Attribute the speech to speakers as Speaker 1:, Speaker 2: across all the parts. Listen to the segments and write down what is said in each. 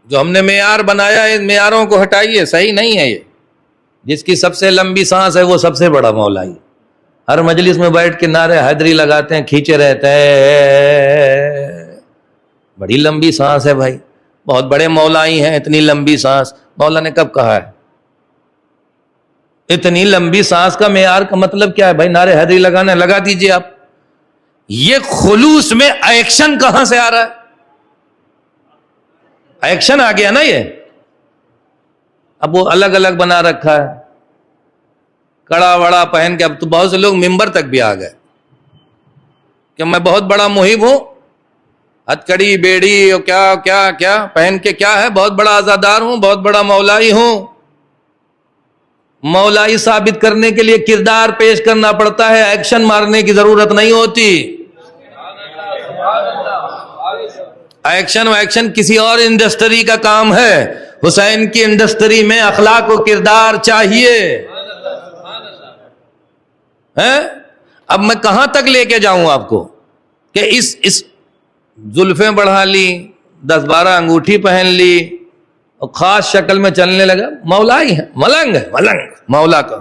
Speaker 1: جو ہم نے معیار بنایا ہے، ان معیاروں کو ہٹائیے، صحیح نہیں ہے یہ۔ جس کی سب سے لمبی سانس ہے وہ سب سے بڑا مولائی، ہر مجلس میں بیٹھ کے نعرے حیدری لگاتے ہیں، کھینچے رہتے ہیں، بڑی لمبی سانس ہے بھائی، بہت بڑے مولائی ہیں، اتنی لمبی سانس مولا نے کب کہا ہے؟ اتنی لمبی سانس کا معیار کا مطلب کیا ہے بھائی؟ نعرے حیدری لگانا لگا دیجئے آپ۔ یہ خلوص میں ایکشن کہاں سے آ رہا ہے؟ ایکشن آ گیا نا یہ۔ اب وہ الگ الگ بنا رکھا ہے، کڑا وڑا پہن کے، اب تو بہت سے لوگ ممبر تک بھی آ گئے کہ میں بہت بڑا محب ہوں، ہتھ کڑی بیڑی اور کیا کیا کیا پہن کے، کیا ہے، بہت بڑا عزادار ہوں، بہت بڑا مولائی ہوں۔ مولائی ثابت کرنے کے لیے کردار پیش کرنا پڑتا ہے، ایکشن مارنے کی ضرورت نہیں ہوتی۔ ایکشن کسی اور انڈسٹری کا کام ہے، حسین کی انڈسٹری میں اخلاق و کردار چاہیے۔ اب میں کہاں تک لے کے جاؤں آپ کو کہ اس زلفیں بڑھا لی، 10-12 انگوٹھی پہن لی اور خاص شکل میں چلنے لگا، مولائی ہے، ملنگ ہے، ملنگ مولا کا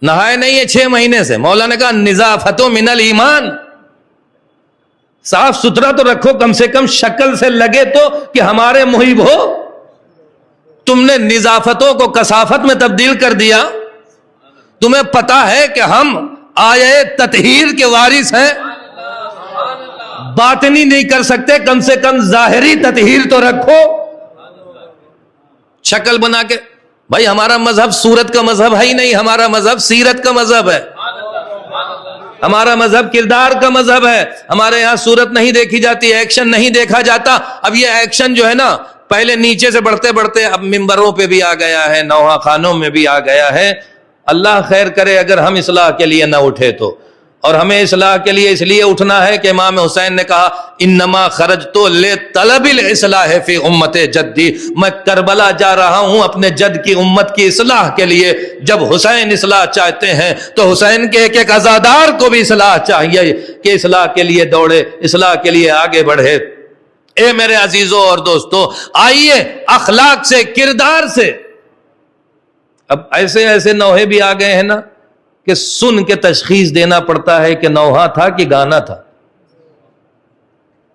Speaker 1: نہائے نہیں ہے 6 مہینے سے۔ مولا نے کہا نظافت من الایمان، صاف ستھرا تو رکھو، کم سے کم شکل سے لگے تو کہ ہمارے محب ہو۔ تم نے نظافتوں کو کثافت میں تبدیل کر دیا۔ تمہیں پتا ہے کہ ہم آیے تطہیر کے وارث ہیں، باطنی نہیں کر سکتے، کم سے کم ظاہری تطہیر تو رکھو۔ شکل بنا کے بھائی، ہمارا مذہب صورت کا مذہب ہے ہی نہیں، ہمارا مذہب سیرت کا مذہب ہے، ہمارا مذہب کردار کا مذہب ہے۔ ہمارے یہاں صورت نہیں دیکھی جاتی، ایکشن نہیں دیکھا جاتا۔ اب یہ ایکشن جو ہے نا، پہلے نیچے سے بڑھتے بڑھتے اب ممبروں پہ بھی آ گیا ہے، نوحہ خانوں میں بھی آ گیا ہے۔ اللہ خیر کرے اگر ہم اصلاح کے لیے نہ اٹھے تو، اور ہمیں اصلاح کے لیے اس لیے اٹھنا ہے کہ امام حسین نے کہا انما خرجت لطلب الاصلاح فی امت جدی، میں کربلا جا رہا ہوں اپنے جد کی امت کی اصلاح کے لیے۔ جب حسین اصلاح چاہتے ہیں تو حسین کے ایک ایک عزادار کو بھی اصلاح چاہیے کہ اصلاح کے لیے دوڑے، اصلاح کے لیے آگے بڑھے۔ اے میرے عزیزوں اور دوستوں، آئیے اخلاق سے، کردار سے۔ اب ایسے ایسے نوحے بھی آ گئے ہیں نا کہ سن کے تشخیص دینا پڑتا ہے کہ نوحہ تھا کہ گانا تھا۔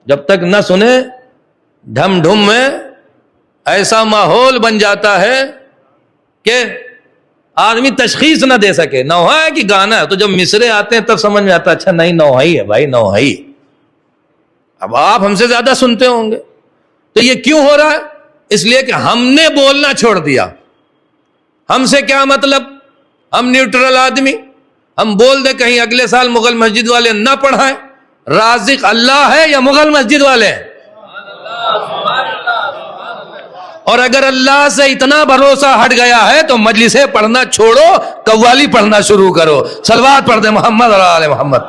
Speaker 1: جب تک نہ سنے، ڈھم ڈھم میں ایسا ماحول بن جاتا ہے کہ آدمی تشخیص نہ دے سکے نوحہ ہے کہ گانا ہے۔ تو جب مصرے آتے ہیں تب سمجھ میں آتا ہے اچھا نہیں، نوحہ ہی ہے بھائی، نوحہ ہی۔ اب آپ ہم سے زیادہ سنتے ہوں گے، تو یہ کیوں ہو رہا ہے؟ اس لیے کہ ہم نے بولنا چھوڑ دیا۔ ہم سے کیا مطلب، ہم نیوٹرل آدمی، ہم بول دیں کہیں اگلے سال مغل مسجد والے نہ پڑھائیں، رازق اللہ ہے یا مغل مسجد والے ہیں؟ اور اگر اللہ سے اتنا بھروسہ ہٹ گیا ہے تو مجلسیں پڑھنا چھوڑو، قوالی پڑھنا شروع کرو۔ صلوات پڑھ دیں محمد اور آل محمد۔